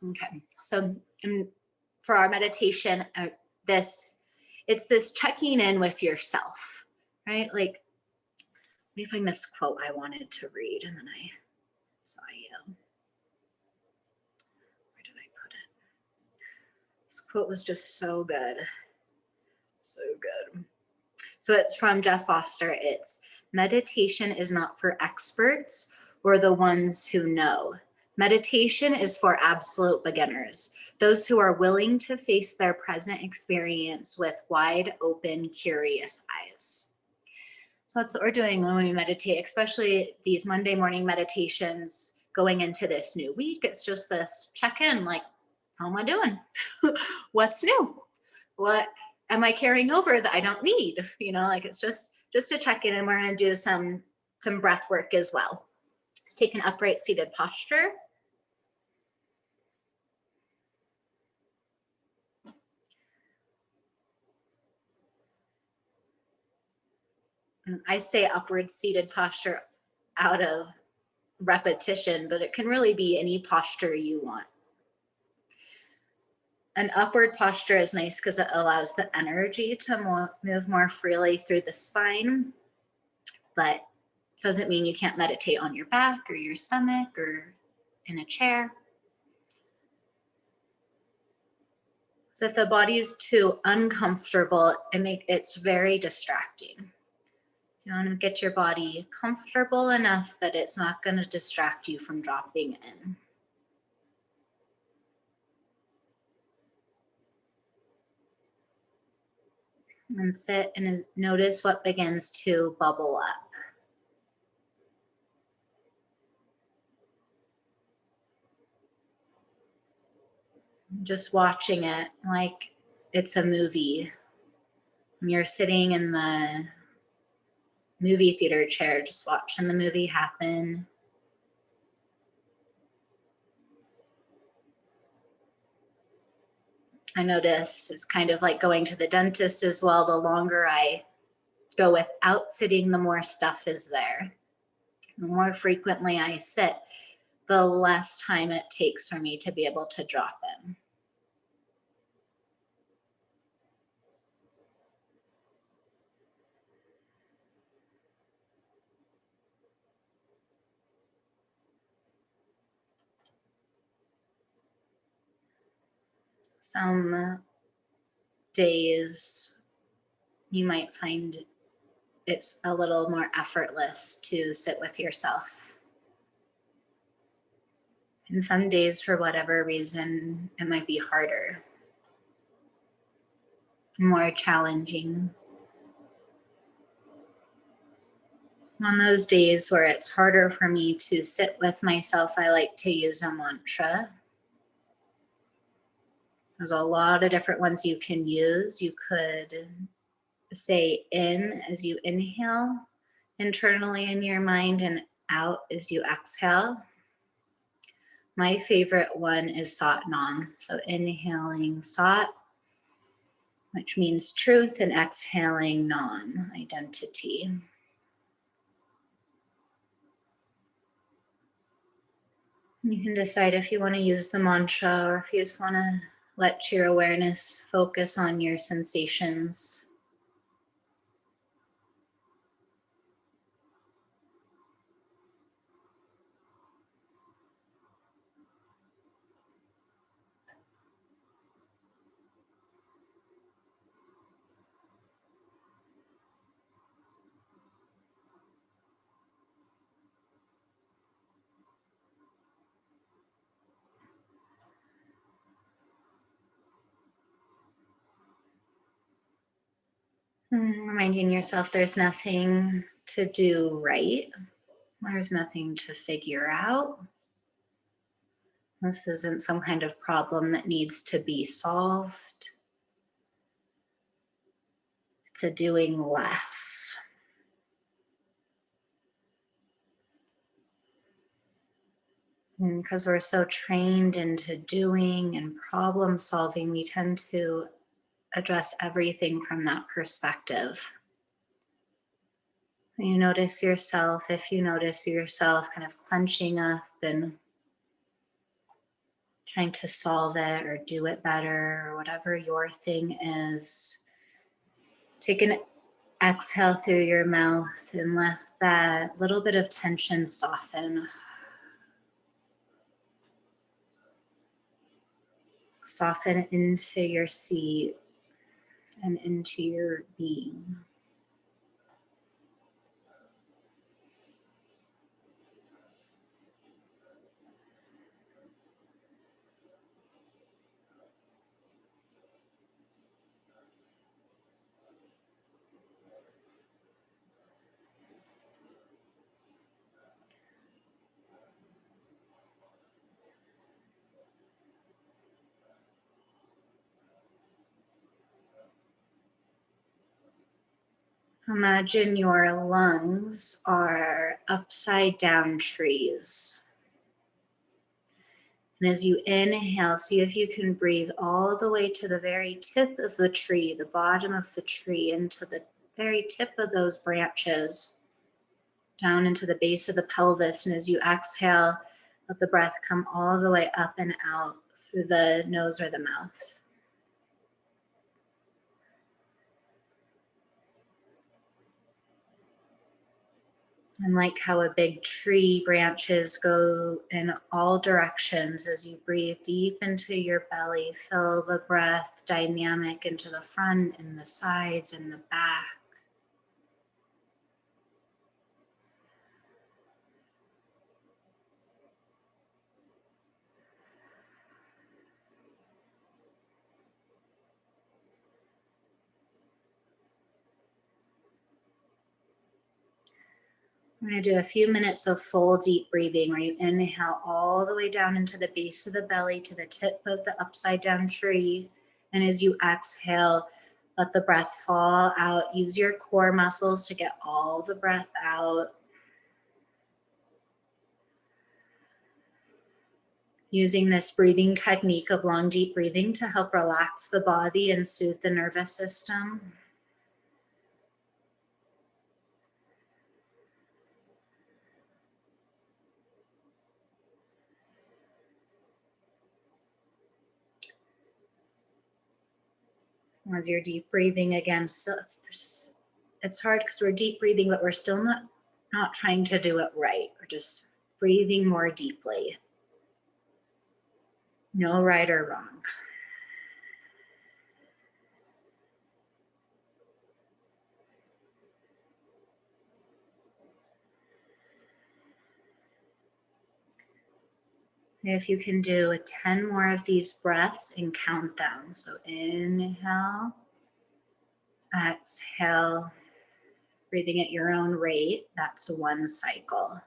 Okay, so for our meditation, it's this checking in with yourself, right? Like, let me find this quote I wanted to read, and then I saw you. Where did I put it? This quote was just so good, so good. So it's from Jeff Foster. It's meditation is not for experts or the ones who know. Meditation is for absolute beginners, those who are willing to face their present experience with wide open, curious eyes. So that's what we're doing when we meditate, especially these Monday morning meditations going into this new week. It's just this check-in, like, how am I doing? What's new? What am I carrying over that I don't need? Like, it's just to check in, and we're going to do some breath work as well. Let's take an upright seated posture. And I say upward seated posture out of repetition, but it can really be any posture you want. An upward posture is nice because it allows the energy to move more freely through the spine, but doesn't mean you can't meditate on your back or your stomach or in a chair. So if the body is too uncomfortable, it's very distracting. So you want to get your body comfortable enough that it's not going to distract you from dropping in. And sit and notice what begins to bubble up. Just watching it like it's a movie. You're sitting in the movie theater chair, just watching the movie happen. I notice it's kind of like going to the dentist as well. The longer I go without sitting, the more stuff is there. The more frequently I sit, the less time it takes for me to be able to drop in. Some days you might find it's a little more effortless to sit with yourself. And some days, for whatever reason, it might be harder, more challenging. On those days where it's harder for me to sit with myself, I like to use a mantra. There's a lot of different ones you can use. You could say in as you inhale internally in your mind and out as you exhale. My favorite one is Sat Nam. So inhaling Sat, which means truth, and exhaling Nam, identity. You can decide if you want to use the mantra or if you just want to let your awareness focus on your sensations. Reminding yourself there's nothing to do right. There's nothing to figure out. This isn't some kind of problem that needs to be solved. It's a doing less. Because we're so trained into doing and problem solving, we tend to address everything from that perspective. If you notice yourself kind of clenching up and trying to solve it or do it better or whatever your thing is. Take an exhale through your mouth and let that little bit of tension soften. Soften into your seat and into your being. Imagine your lungs are upside down trees. And as you inhale, see if you can breathe all the way to the very tip of the tree, the bottom of the tree, into the very tip of those branches, down into the base of the pelvis. And as you exhale, let the breath come all the way up and out through the nose or the mouth. And like how a big tree branches go in all directions, as you breathe deep into your belly, feel the breath dynamic into the front and the sides and the back. We're going to do a few minutes of full deep breathing where you inhale all the way down into the base of the belly to the tip of the upside down tree. And as you exhale, let the breath fall out. Use your core muscles to get all the breath out. Using this breathing technique of long, deep breathing to help relax the body and soothe the nervous system. As you're deep breathing again, so it's hard because we're deep breathing, but we're still not trying to do it right. We're just breathing more deeply. No right or wrong. If you can do 10 more of these breaths and count down. So inhale, exhale, breathing at your own rate. That's one cycle.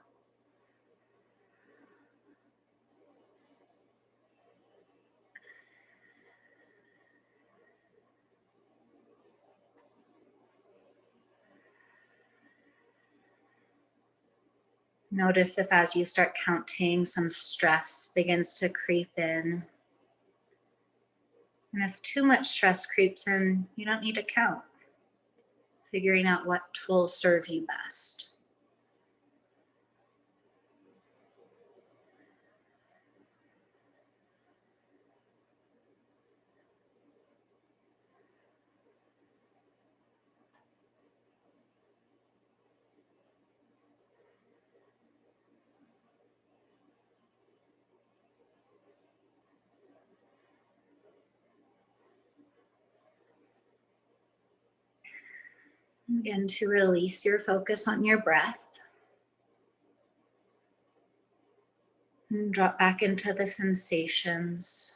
Notice if as you start counting, some stress begins to creep in. And if too much stress creeps in, you don't need to count. Figuring out what tools serve you best. Again, to release your focus on your breath. And drop back into the sensations.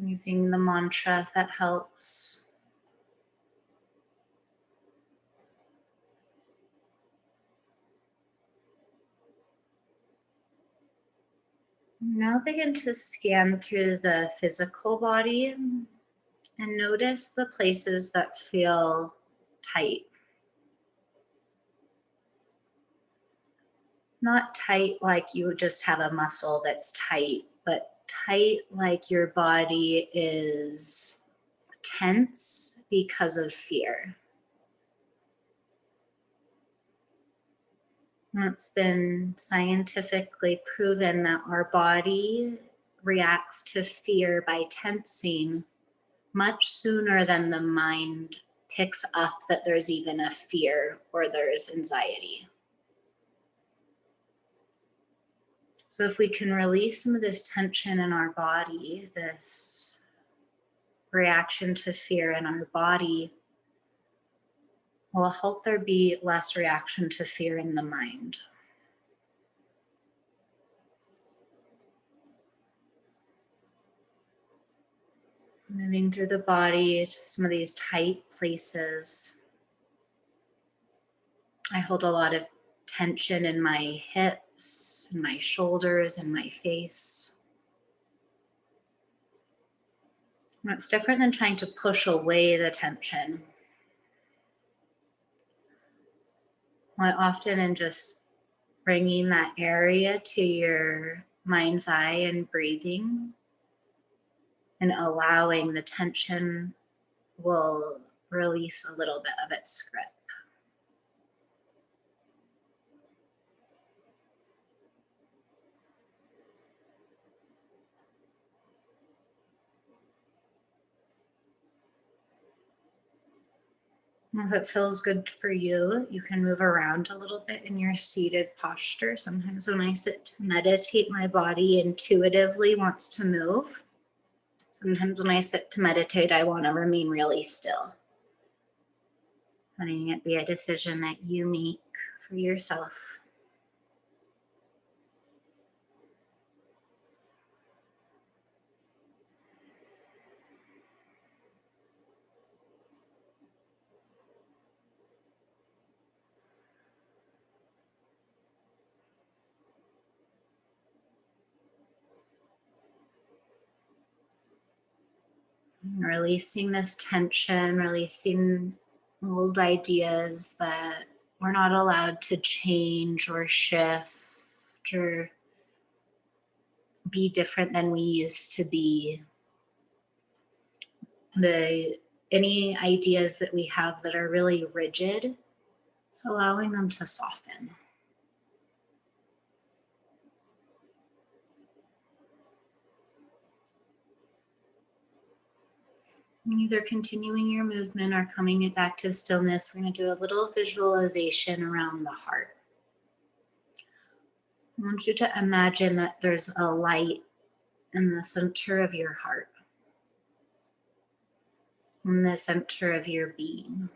Using the mantra if that helps. Now begin to scan through the physical body and notice the places that feel tight. Not tight like you just have a muscle that's tight, but tight like your body is tense because of fear. It's been scientifically proven that our body reacts to fear by tensing much sooner than the mind picks up that there's even a fear or there's anxiety. So if we can release some of this tension in our body, this reaction to fear in our body, will help there be less reaction to fear in the mind. Moving through the body to some of these tight places. I hold a lot of tension in my hips, in my shoulders, and my face. It's different than trying to push away the tension. I often in just bringing that area to your mind's eye and breathing and allowing the tension will release a little bit of its grip. If it feels good for you, you can move around a little bit in your seated posture. Sometimes when I sit to meditate, my body intuitively wants to move. Sometimes when I sit to meditate, I want to remain really still. Letting it be a decision that you make for yourself. Releasing this tension, releasing old ideas that we're not allowed to change or shift or be different than we used to be. Any ideas that we have that are really rigid, so allowing them to soften. Either continuing your movement or coming back to stillness, we're going to do a little visualization around the heart. I want you to imagine that there's a light in the center of your heart, in the center of your being.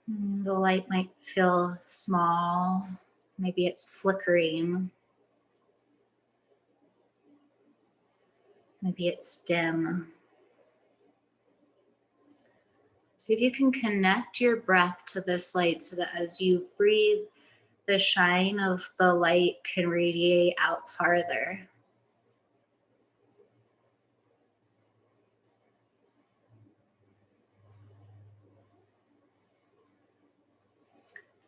The light might feel small, maybe it's flickering, maybe it's dim. See if you can connect your breath to this light so that as you breathe, the shine of the light can radiate out farther.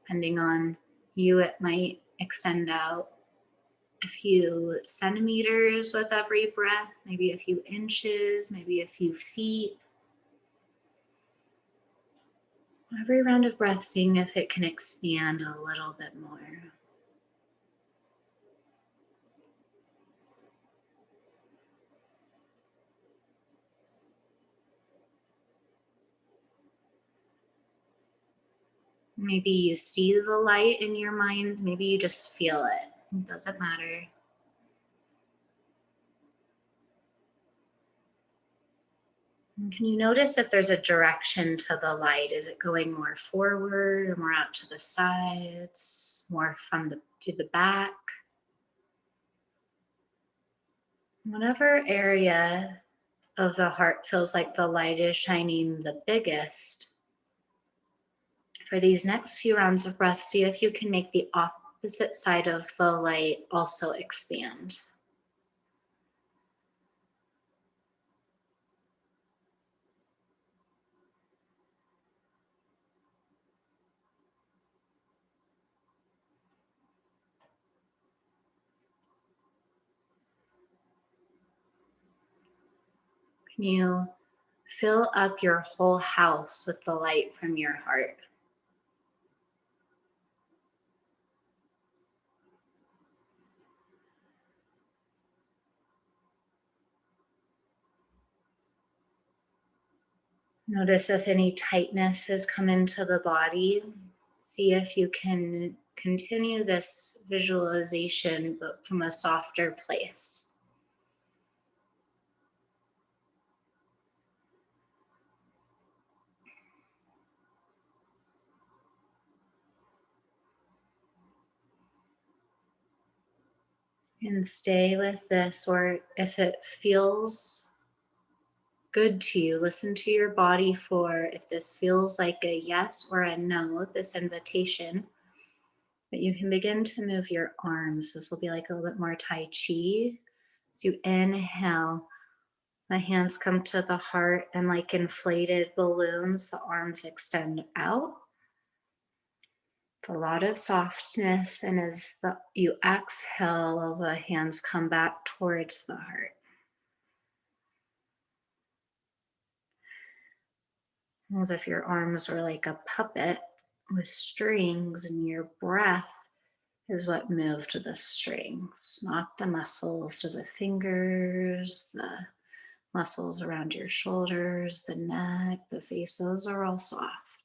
Depending on you, it might extend out a few centimeters with every breath, maybe a few inches, maybe a few feet. Every round of breath, seeing if it can expand a little bit more. Maybe you see the light in your mind, maybe you just feel it. It doesn't matter. And can you notice if there's a direction to the light? Is it going more forward or more out to the sides, more to the back? Whatever area of the heart feels like the light is shining the biggest, for these next few rounds of breath, see if you can make the opposite side of the light also expand. Can you fill up your whole house with the light from your heart? Notice if any tightness has come into the body. See if you can continue this visualization, but from a softer place. And stay with this, or if it feels good to you, listen to your body for if this feels like a yes or a no, this invitation. But you can begin to move your arms. This will be like a little bit more Tai Chi. As you inhale, the hands come to the heart, and like inflated balloons, the arms extend out. It's a lot of softness, and as you exhale, the hands come back towards the heart. As if your arms are like a puppet with strings, and your breath is what moved the strings, not the muscles of the fingers, the muscles around your shoulders, the neck, the face. Those are all soft.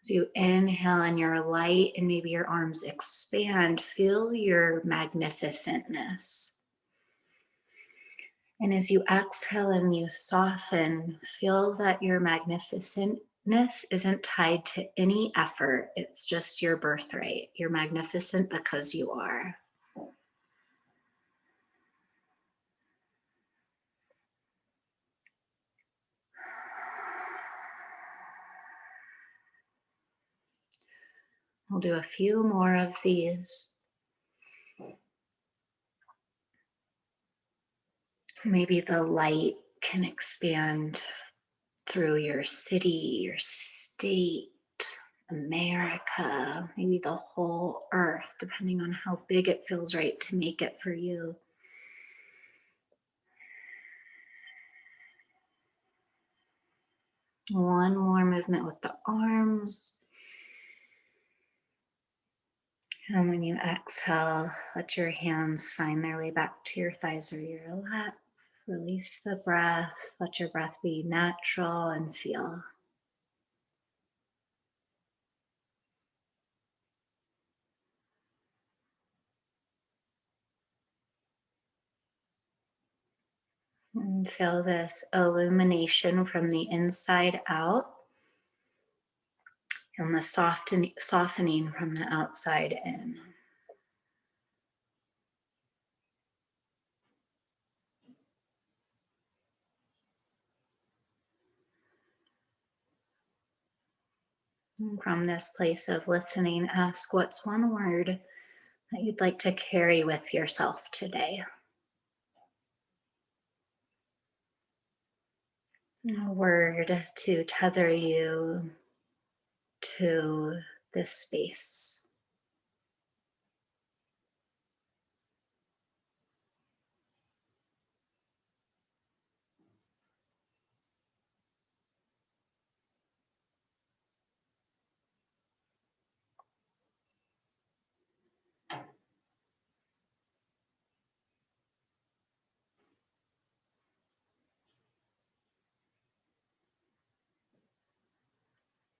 As you inhale and you're light and maybe your arms expand, feel your magnificentness. And as you exhale and you soften, feel that your magnificentness isn't tied to any effort. It's just your birthright. You're magnificent because you are. We'll do a few more of these. Maybe the light can expand through your city, your state, America, maybe the whole earth, depending on how big it feels right to make it for you. One more movement with the arms. And when you exhale, let your hands find their way back to your thighs or your lap. Release the breath. Let your breath be natural and feel. And feel this illumination from the inside out and the softening from the outside in. And from this place of listening, ask what's one word that you'd like to carry with yourself today. A word to tether you to this space.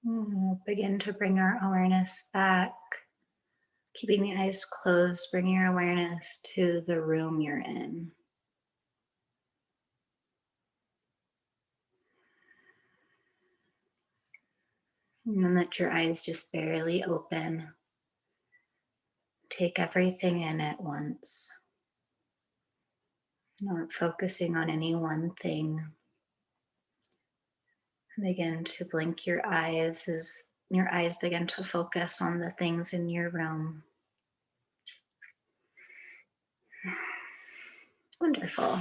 We'll begin to bring our awareness back. Keeping the eyes closed, bring your awareness to the room you're in. And then let your eyes just barely open. Take everything in at once. Not focusing on any one thing. Begin to blink your eyes as your eyes begin to focus on the things in your room. Wonderful.